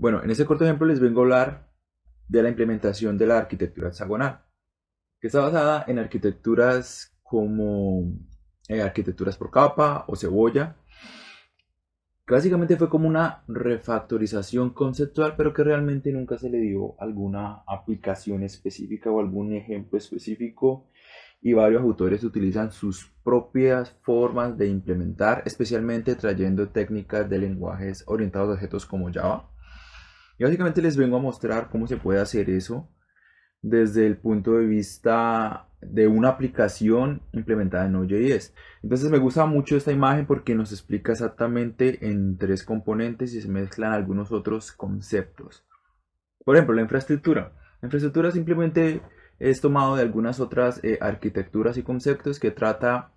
Bueno, en este corto ejemplo les vengo a hablar de la implementación de la arquitectura hexagonal, que está basada en arquitecturas como arquitecturas por capa o cebolla, que básicamente fue como una refactorización conceptual, pero que realmente nunca se le dio alguna aplicación específica o algún ejemplo específico, y varios autores utilizan sus propias formas de implementar, especialmente trayendo técnicas de lenguajes orientados a objetos como Java. Y básicamente les vengo a mostrar cómo se puede hacer eso desde el punto de vista de una aplicación implementada en Node.js. Entonces me gusta mucho esta imagen porque nos explica exactamente en tres componentes y se mezclan algunos otros conceptos. Por ejemplo, la infraestructura. La infraestructura simplemente es tomado de algunas otras arquitecturas y conceptos que trata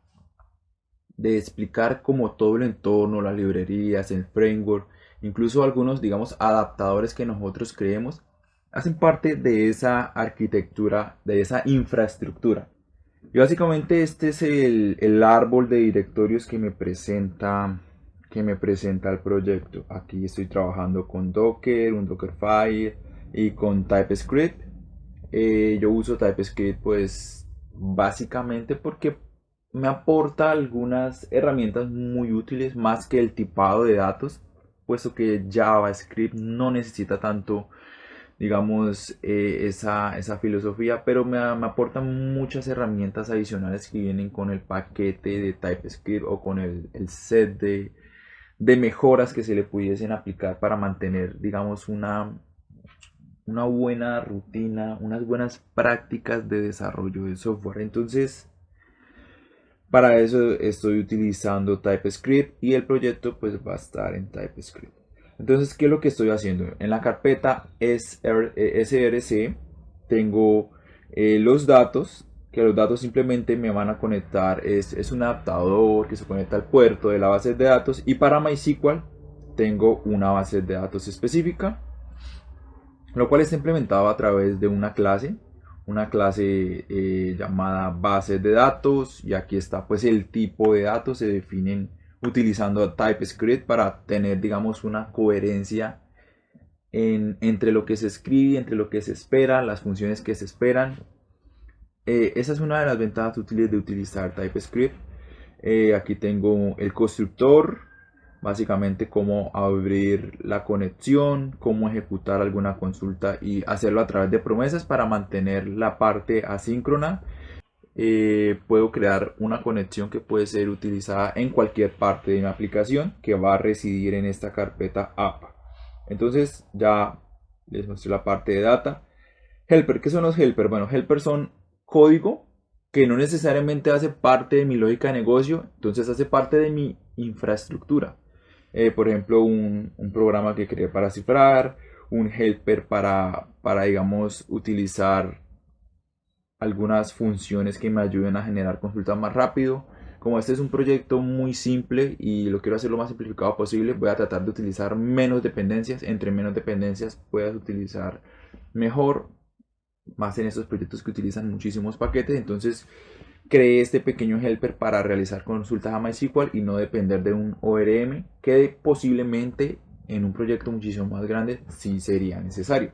de explicar como todo el entorno, las librerías, el framework, incluso algunos, digamos, adaptadores que nosotros creemos, hacen parte de esa arquitectura, de esa infraestructura. Y básicamente este es el árbol de directorios que me presenta el proyecto. Aquí estoy trabajando con Docker, un Dockerfile y con TypeScript. Yo uso TypeScript pues básicamente porque me aporta algunas herramientas muy útiles más que el tipado de datos, puesto que JavaScript no necesita tanto, digamos, esa filosofía, pero me aporta muchas herramientas adicionales que vienen con el paquete de TypeScript o con el set de mejoras que se le pudiesen aplicar para mantener, digamos, una buena rutina, unas buenas prácticas de desarrollo de software. Entonces, para eso estoy utilizando TypeScript y el proyecto pues va a estar en TypeScript. Entonces, ¿qué es lo que estoy haciendo? En la carpeta src tengo los datos, que los datos simplemente me van a conectar, es un adaptador que se conecta al puerto de la base de datos, y para MySQL tengo una base de datos específica, lo cual está implementado a través de una clase llamada base de datos, y aquí está pues el tipo de datos, se definen utilizando TypeScript para tener, digamos, una coherencia entre lo que se escribe y entre lo que se espera, las funciones que se esperan. Esa es una de las ventajas útiles de utilizar TypeScript. Aquí tengo el constructor, básicamente cómo abrir la conexión, cómo ejecutar alguna consulta y hacerlo a través de promesas para mantener la parte asíncrona. Puedo crear una conexión que puede ser utilizada en cualquier parte de mi aplicación que va a residir en esta carpeta app. Entonces ya les mostré la parte de data. Helper, ¿qué son los helper? Bueno, helper son código que no necesariamente hace parte de mi lógica de negocio, entonces hace parte de mi infraestructura. Por ejemplo, un programa que creé para cifrar, un helper para, digamos, utilizar algunas funciones que me ayuden a generar consultas más rápido. Como este es un proyecto muy simple y lo quiero hacer lo más simplificado posible, voy a tratar de utilizar menos dependencias. Entre menos dependencias puedas utilizar mejor, más en estos proyectos que utilizan muchísimos paquetes. Entonces creé este pequeño helper para realizar consultas a MySQL y no depender de un ORM, que posiblemente en un proyecto muchísimo más grande sí sería necesario.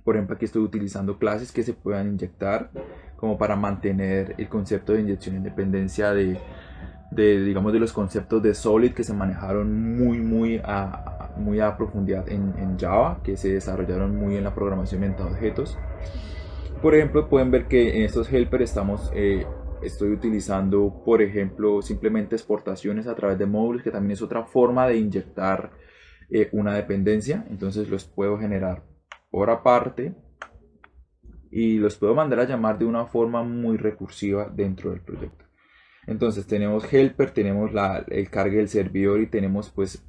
Por ejemplo, aquí estoy utilizando clases que se puedan inyectar como para mantener el concepto de inyección en dependencia digamos, de los conceptos de Solid que se manejaron muy a profundidad en Java, que se desarrollaron muy en la programación orientada a objetos. Por ejemplo, pueden ver que en estos helpers estoy utilizando, por ejemplo, simplemente exportaciones a través de módulos, que también es otra forma de inyectar una dependencia. Entonces los puedo generar por aparte y los puedo mandar a llamar de una forma muy recursiva dentro del proyecto. Entonces tenemos helper, tenemos el cargue del servidor y tenemos pues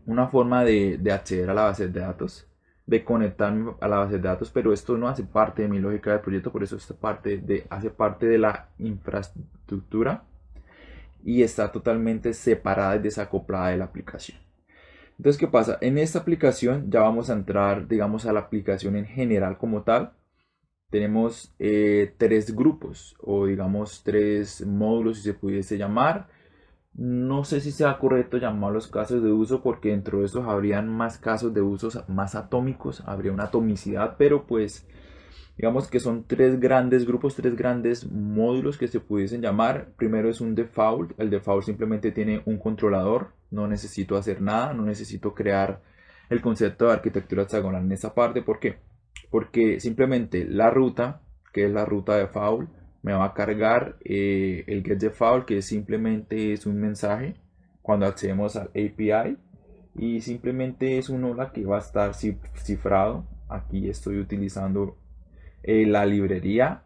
una forma de acceder a la base de datos, de conectarme a la base de datos, pero esto no hace parte de mi lógica del proyecto, por eso hace parte de la infraestructura y está totalmente separada y desacoplada de la aplicación. Entonces, ¿qué pasa? En esta aplicación ya vamos a entrar, digamos, a la aplicación en general como tal. Tenemos tres grupos o digamos tres módulos, si se pudiese llamar. No sé si sea correcto llamarlos casos de uso porque dentro de estos habrían más casos de usos más atómicos, habría una atomicidad, pero pues digamos que son tres grandes grupos, tres grandes módulos que se pudiesen llamar. Primero es un default. El default simplemente tiene un controlador. No necesito hacer nada, no necesito crear el concepto de arquitectura hexagonal en esta parte. ¿Por qué? Porque simplemente la ruta, que es la ruta default, me va a cargar el get default, que simplemente es un mensaje cuando accedemos al API. Y simplemente es un hola que va a estar cifrado. Aquí estoy utilizando la librería,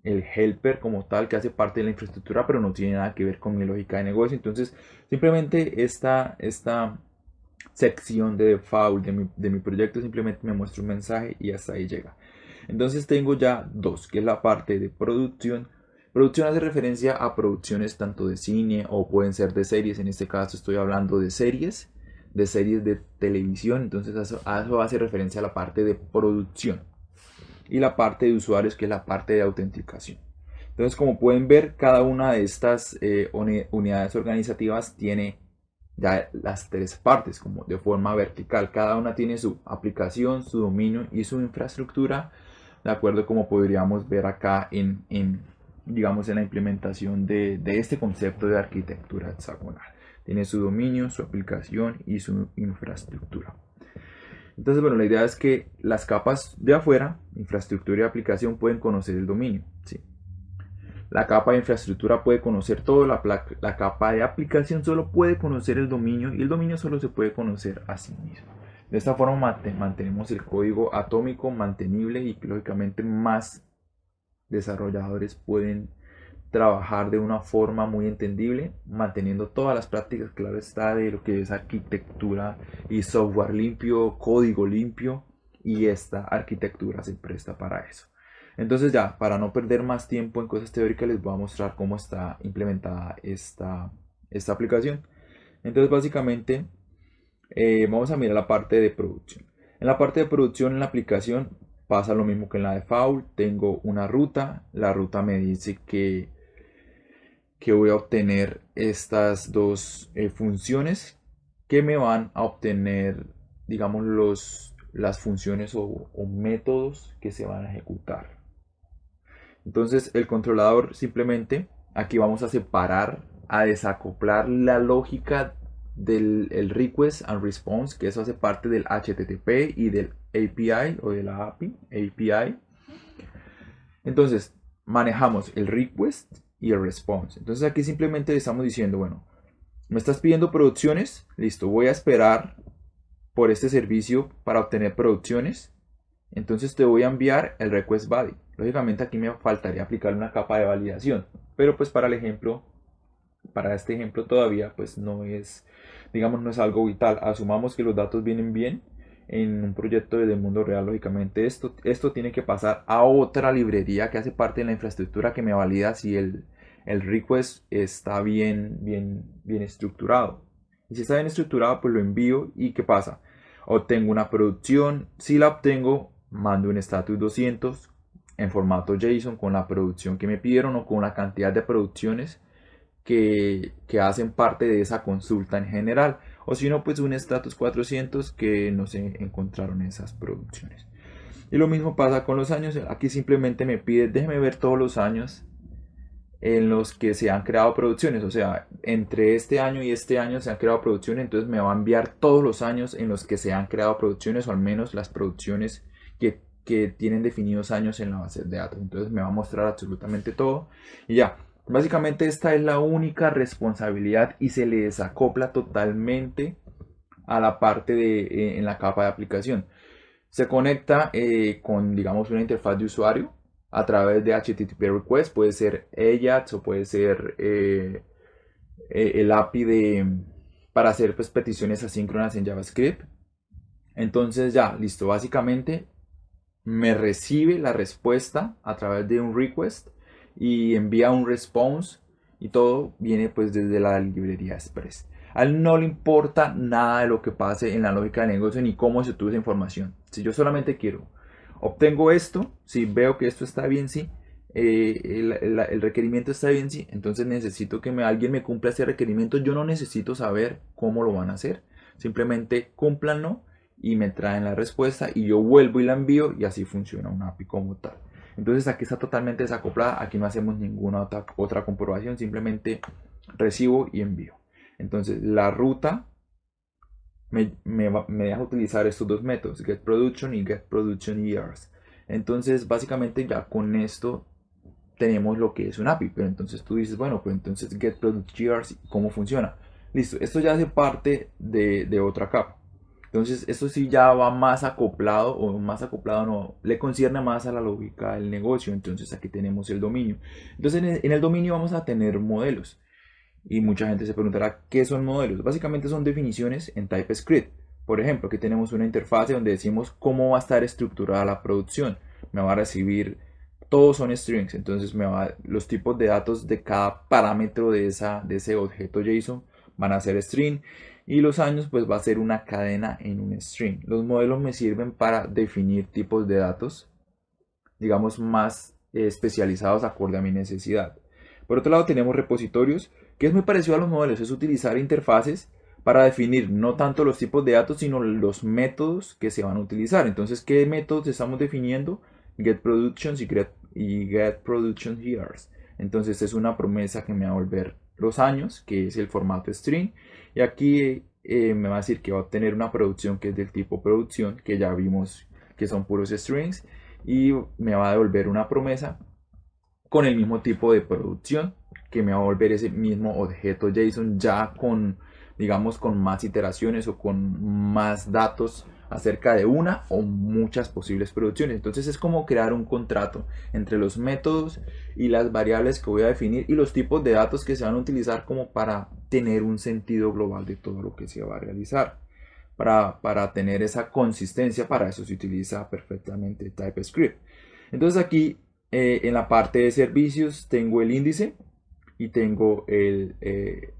el helper como tal, que hace parte de la infraestructura, pero no tiene nada que ver con mi lógica de negocio. Entonces, simplemente esta sección de default de mi proyecto simplemente me muestra un mensaje y hasta ahí llega. Entonces tengo ya dos, que es la parte de producción. Producción hace referencia a producciones tanto de cine o pueden ser de series. En este caso estoy hablando de series de televisión. Entonces a eso hace referencia a la parte de producción y la parte de usuarios, que es la parte de autenticación. Entonces, como pueden ver, cada una de estas unidades organizativas tiene ya las tres partes, como de forma vertical. Cada una tiene su aplicación, su dominio y su infraestructura, de acuerdo como podríamos ver acá digamos, en la implementación de este concepto de arquitectura hexagonal. Tiene su dominio, su aplicación y su infraestructura. Entonces, bueno, la idea es que las capas de afuera, infraestructura y aplicación, pueden conocer el dominio. ¿Sí? La capa de infraestructura puede conocer todo, la capa de aplicación solo puede conocer el dominio y el dominio solo se puede conocer a sí mismo. De esta forma mantenemos el código atómico mantenible y lógicamente más desarrolladores pueden trabajar de una forma muy entendible, manteniendo todas las prácticas, claro está, de lo que es arquitectura y software limpio, código limpio, y esta arquitectura se presta para eso. Entonces ya, para no perder más tiempo en cosas teóricas, les voy a mostrar cómo está implementada esta aplicación. Entonces básicamente vamos a mirar la parte de producción. En la parte de producción en la aplicación pasa lo mismo que en la default. Tengo una ruta, la ruta me dice que voy a obtener estas dos funciones que me van a obtener, digamos, las funciones o métodos que se van a ejecutar. Entonces el controlador simplemente, aquí vamos a separar, a desacoplar la lógica del request and response, que eso hace parte del HTTP y del API o de la API. Entonces manejamos el request y el response. Entonces aquí simplemente le estamos diciendo, bueno, me estás pidiendo producciones, listo, voy a esperar por este servicio para obtener producciones. Entonces te voy a enviar el request body. Lógicamente aquí me faltaría aplicar una capa de validación, pero pues para el ejemplo, para este ejemplo todavía pues no es, digamos, no es algo vital. Asumamos que los datos vienen bien en un proyecto del mundo real. Lógicamente esto tiene que pasar a otra librería que hace parte de la infraestructura que me valida si el request está bien estructurado. Y si está bien estructurado, pues lo envío. ¿Y qué pasa? Obtengo una producción. Si la obtengo, mando un status 200 en formato JSON con la producción que me pidieron o con la cantidad de producciones que hacen parte de esa consulta en general. O si no, pues un status 400 que no se encontraron esas producciones. Y lo mismo pasa con los años. Aquí simplemente me pide, déjeme ver todos los años en los que se han creado producciones. O sea, entre este año y este año se han creado producciones. Entonces me va a enviar todos los años en los que se han creado producciones, o al menos las producciones que tienen definidos años en la base de datos. Entonces me va a mostrar absolutamente todo. Y ya, básicamente esta es la única responsabilidad y se le desacopla totalmente a la parte en la capa de aplicación. Se conecta con, digamos, una interfaz de usuario a través de HTTP request. Puede ser AJAX o puede ser el API para hacer pues, peticiones asíncronas en JavaScript. Entonces ya, listo, básicamente me recibe la respuesta a través de un request y envía un response y todo viene pues desde la librería Express. A él no le importa nada de lo que pase en la lógica de negocio ni cómo se obtuvo esa información. Si yo solamente quiero, obtengo esto, si veo que esto está bien, sí, el requerimiento está bien, sí, entonces necesito que alguien me cumpla ese requerimiento. Yo no necesito saber cómo lo van a hacer, simplemente cúmplanlo y me traen la respuesta y yo vuelvo y la envío y así funciona una API como tal. Entonces aquí está totalmente desacoplada, aquí no hacemos ninguna otra comprobación, simplemente recibo y envío. Entonces la ruta me deja utilizar estos dos métodos, getProduction y getProductionYears. Entonces básicamente ya con esto tenemos lo que es un API, pero entonces tú dices, bueno, pues entonces getProductionYears, ¿cómo funciona? Listo, esto ya hace parte de otra capa. Entonces esto sí ya va más acoplado, o más acoplado no, le concierne más a la lógica del negocio. Entonces aquí tenemos el dominio. Entonces en el dominio vamos a tener modelos. Y mucha gente se preguntará, ¿qué son modelos? Básicamente son definiciones en TypeScript. Por ejemplo, aquí tenemos una interfase donde decimos cómo va a estar estructurada la producción. Me va a recibir, todos son strings, entonces los tipos de datos de cada parámetro de ese objeto JSON van a ser string y los años pues va a ser una cadena en un string. Los modelos me sirven para definir tipos de datos, digamos, más especializados acorde a mi necesidad. Por otro lado tenemos repositorios, que es muy parecido a los modelos, es utilizar interfaces para definir no tanto los tipos de datos, sino los métodos que se van a utilizar. Entonces, ¿qué métodos estamos definiendo? GetProductions y GetProductionYears. Entonces, es una promesa que me va a volver los años, que es el formato string. Y aquí me va a decir que va a obtener una producción que es del tipo producción, que ya vimos que son puros strings. Y me va a devolver una promesa con el mismo tipo de producción, que me va a volver ese mismo objeto JSON ya con, digamos, con más iteraciones o con más datos acerca de una o muchas posibles producciones. Entonces es como crear un contrato entre los métodos y las variables que voy a definir y los tipos de datos que se van a utilizar como para tener un sentido global de todo lo que se va a realizar. Para tener esa consistencia, para eso se utiliza perfectamente TypeScript. Entonces aquí en la parte de servicios tengo el índice y tengo el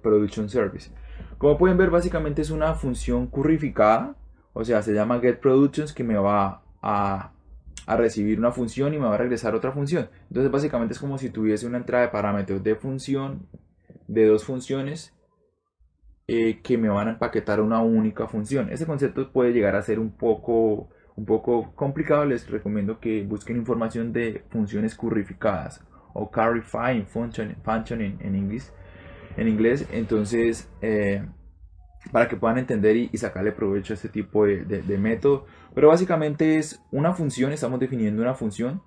production service. Como pueden ver, básicamente es una función currificada, o sea, se llama getProductions, que me va a recibir una función y me va a regresar otra función. Entonces básicamente es como si tuviese una entrada de parámetros de función, de dos funciones, que me van a empaquetar una única función. Este concepto puede llegar a ser un poco complicado. Les recomiendo que busquen información de funciones currificadas o carrifying function en inglés. Entonces, para que puedan entender y sacarle provecho a este tipo de método. Pero básicamente es una función, estamos definiendo una función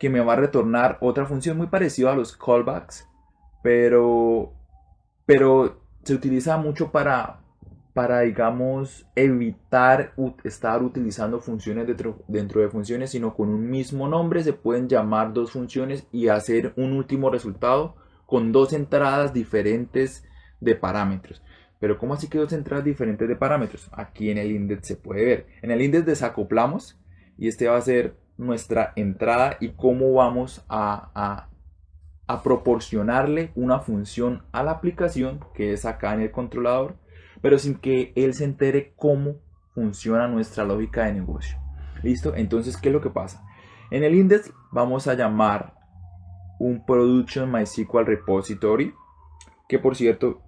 que me va a retornar otra función muy parecida a los callbacks, pero se utiliza mucho para digamos, evitar estar utilizando funciones dentro de funciones, sino con un mismo nombre se pueden llamar dos funciones y hacer un último resultado con dos entradas diferentes de parámetros. Pero ¿cómo así que dos entradas diferentes de parámetros? Aquí en el index se puede ver. En el index desacoplamos y este va a ser nuestra entrada y cómo vamos a proporcionarle una función a la aplicación, que es acá en el controlador, pero sin que él se entere cómo funciona nuestra lógica de negocio. ¿Listo? Entonces, ¿qué es lo que pasa? En el index vamos a llamar un production MySQL repository, que por cierto,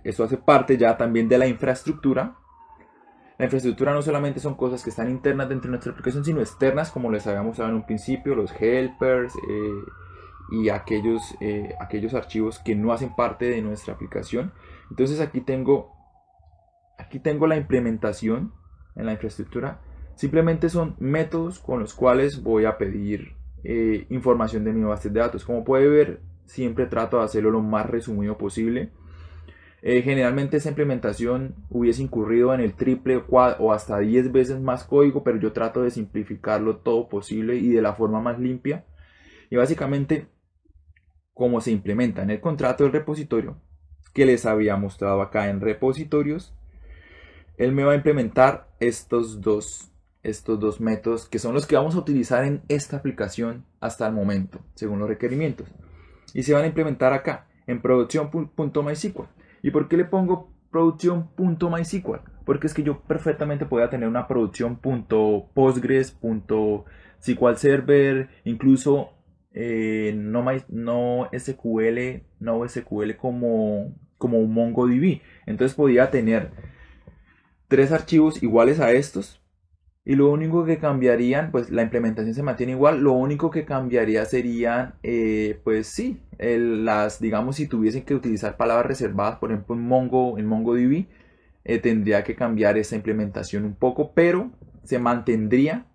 esto hace parte ya también de la infraestructura. La infraestructura no solamente son cosas que están internas dentro de nuestra aplicación, sino externas, como les habíamos hablado en un principio, los helpers, y aquellos archivos que no hacen parte de nuestra aplicación. Entonces aquí tengo la implementación en la infraestructura. Simplemente son métodos con los cuales voy a pedir información de mi base de datos. Como puede ver, siempre trato de hacerlo lo más resumido posible. Generalmente esa implementación hubiese incurrido en el triple o hasta 10 veces más código, pero yo trato de simplificarlo todo posible y de la forma más limpia. Y básicamente, como se implementa en el contrato del repositorio que les había mostrado acá en repositorios, él me va a implementar estos dos métodos, que son los que vamos a utilizar en esta aplicación hasta el momento, según los requerimientos. Y se van a implementar acá en producción.mysql. ¿Y por qué le pongo producción.mysql? Porque es que yo perfectamente podía tener una producción.postgres, SQL Server, incluso no SQL, no SQL como un MongoDB. Entonces podía tener tres archivos iguales a estos y lo único que cambiarían, pues la implementación se mantiene igual, lo único que cambiaría serían, pues sí, digamos si tuviesen que utilizar palabras reservadas, por ejemplo en MongoDB, tendría que cambiar esa implementación un poco, pero se mantendría,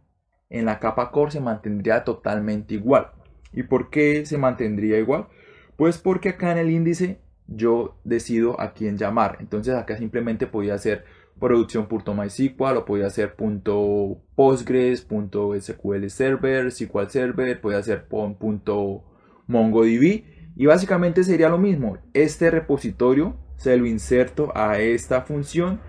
en la capa core se mantendría totalmente igual. ¿Y por qué se mantendría igual? Pues porque acá en el índice yo decido a quién llamar. Entonces acá simplemente podía hacer producción.mysql o podía hacer .postgres, .sql server, SQL server, podía hacer .mongodb y básicamente sería lo mismo. Este repositorio se lo inserto a esta función,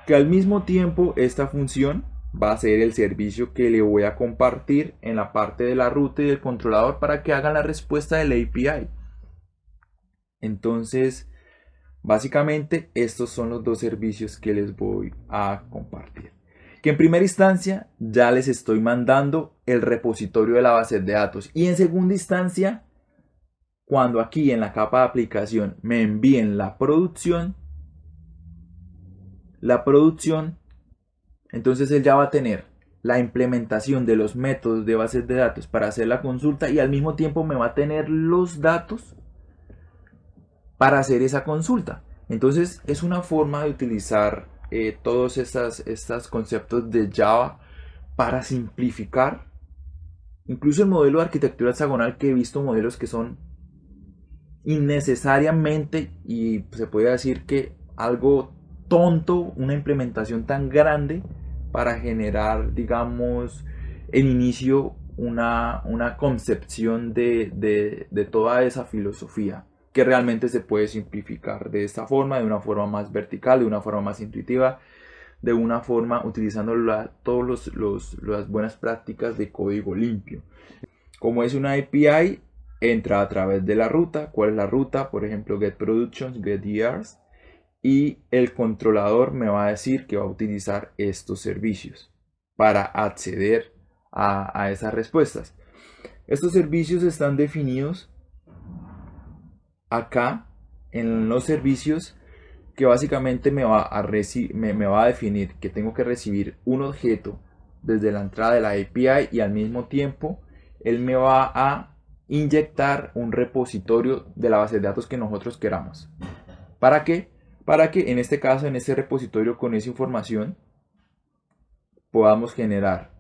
que al mismo tiempo esta función va a ser el servicio que le voy a compartir en la parte de la ruta y del controlador para que hagan la respuesta del API. Entonces, básicamente estos son los dos servicios que les voy a compartir. Que en primera instancia ya les estoy mandando el repositorio de la base de datos. Y en segunda instancia, cuando aquí en la capa de aplicación me envíen la producción, entonces él ya va a tener la implementación de los métodos de bases de datos para hacer la consulta y al mismo tiempo me va a tener los datos para hacer esa consulta. Entonces es una forma de utilizar todos estos conceptos de Java para simplificar. Incluso el modelo de arquitectura hexagonal, que he visto modelos que son innecesariamente, y se puede decir que algo tonto, una implementación tan grande para generar, digamos, en inicio una concepción de toda esa filosofía, que realmente se puede simplificar de esta forma, de una forma más vertical, de una forma más intuitiva, de una forma utilizando todas las buenas prácticas de código limpio. Como es una API, entra a través de la ruta. ¿Cuál es la ruta? Por ejemplo, get productions, get ERs. Y el controlador me va a decir que va a utilizar estos servicios para acceder a esas respuestas. Estos servicios están definidos acá en los servicios, que básicamente me va a definir que tengo que recibir un objeto desde la entrada de la API y al mismo tiempo él me va a inyectar un repositorio de la base de datos que nosotros queramos. ¿Para qué? Para que en este caso, en este repositorio con esa información, podamos generar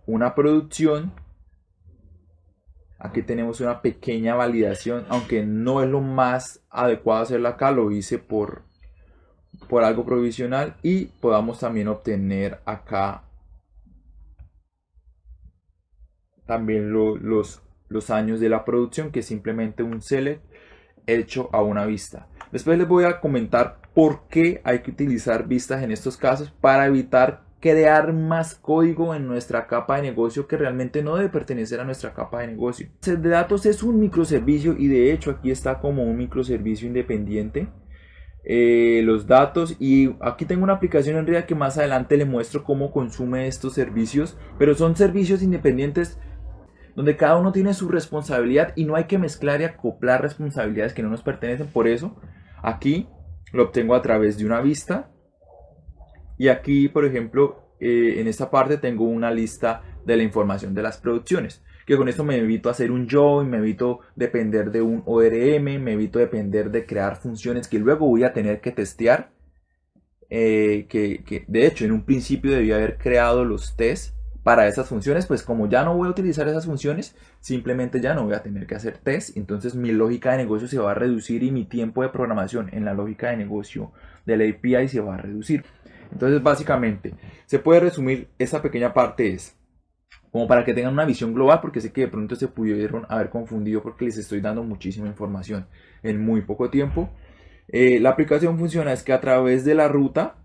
una producción. Aquí tenemos una pequeña validación, aunque no es lo más adecuado hacerlo acá, lo hice por algo provisional, y podamos también obtener acá también los años de la producción, que es simplemente un select hecho a una vista. Después les voy a comentar por qué hay que utilizar vistas en estos casos, para evitar crear más código en nuestra capa de negocio que realmente no debe pertenecer a nuestra capa de negocio. El de datos es un microservicio, y de hecho aquí está como un microservicio independiente. Los datos, y aquí tengo una aplicación en realidad que más adelante le muestro cómo consume estos servicios, pero son servicios independientes donde cada uno tiene su responsabilidad y no hay que mezclar y acoplar responsabilidades que no nos pertenecen. Por eso aquí lo obtengo a través de una vista, y aquí por ejemplo en esta parte tengo una lista de la información de las producciones, que con esto me evito hacer un join, me evito depender de un ORM, me evito depender de crear funciones que luego voy a tener que testear, que de hecho en un principio debía haber creado los tests para esas funciones. Pues como ya no voy a utilizar esas funciones, simplemente ya no voy a tener que hacer test. Entonces mi lógica de negocio se va a reducir y mi tiempo de programación en la lógica de negocio de la API se va a reducir. Entonces básicamente se puede resumir, esta pequeña parte es como para que tengan una visión global, porque sé que de pronto se pudieron haber confundido porque les estoy dando muchísima información en muy poco tiempo. La aplicación funciona es que a través de la ruta,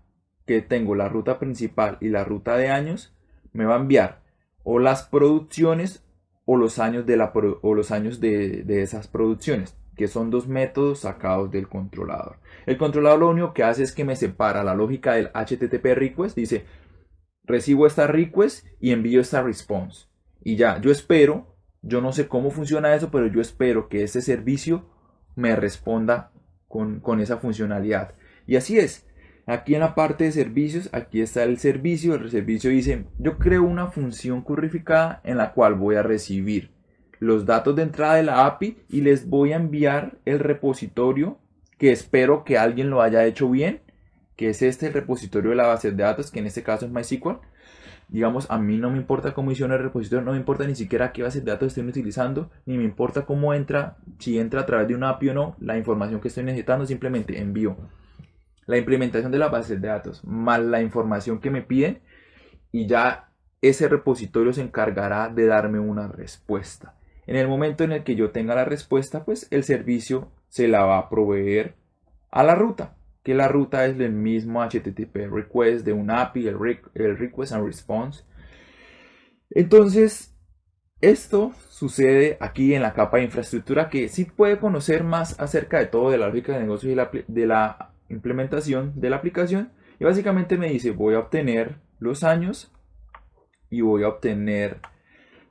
que tengo la ruta principal y la ruta de años, me va a enviar o las producciones o los años de esas producciones, que son dos métodos sacados del controlador. El controlador lo único que hace es que me separa la lógica del HTTP request, dice recibo esta request y envío esta response. y ya, yo no sé cómo funciona eso, pero yo espero que ese servicio me responda con esa funcionalidad. Y así es. Aquí en la parte de servicios, aquí está el servicio dice, yo creo una función currificada en la cual voy a recibir los datos de entrada de la API y les voy a enviar el repositorio que espero que alguien lo haya hecho bien, que es este el repositorio de la base de datos, que en este caso es MySQL. Digamos, a mí no me importa cómo hicieron el repositorio, no me importa ni siquiera qué base de datos estén utilizando, ni me importa cómo entra, si entra a través de una API o no, la información que estoy necesitando, simplemente envío la implementación de la base de datos más la información que me piden y ya ese repositorio se encargará de darme una respuesta. En el momento en el que yo tenga la respuesta, pues el servicio se la va a proveer a la ruta, que la ruta es el mismo HTTP request de un API, el request and response. Entonces, esto sucede aquí en la capa de infraestructura, que sí puede conocer más acerca de todo de la lógica de negocio y de la implementación de la aplicación. Y básicamente me dice, voy a obtener los años y voy a obtener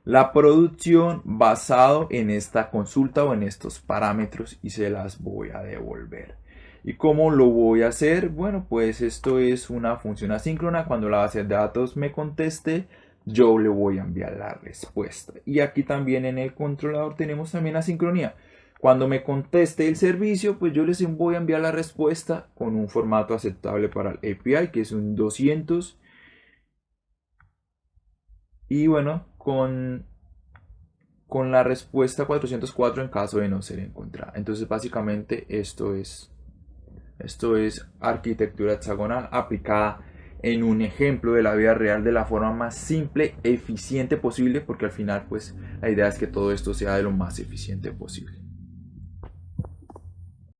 la producción basado en esta consulta o en estos parámetros y se las voy a devolver. ¿Y cómo lo voy a hacer? Bueno, pues esto es una función asíncrona. Cuando la base de datos me conteste, yo le voy a enviar la respuesta. Y aquí también en el controlador tenemos también asincronía. Cuando me conteste el servicio, pues yo les voy a enviar la respuesta con un formato aceptable para el API, que es un 200. Y bueno, con la respuesta 404 en caso de no ser encontrada. Entonces básicamente esto es arquitectura hexagonal aplicada en un ejemplo de la vida real de la forma más simple, eficiente posible, porque al final pues la idea es que todo esto sea de lo más eficiente posible.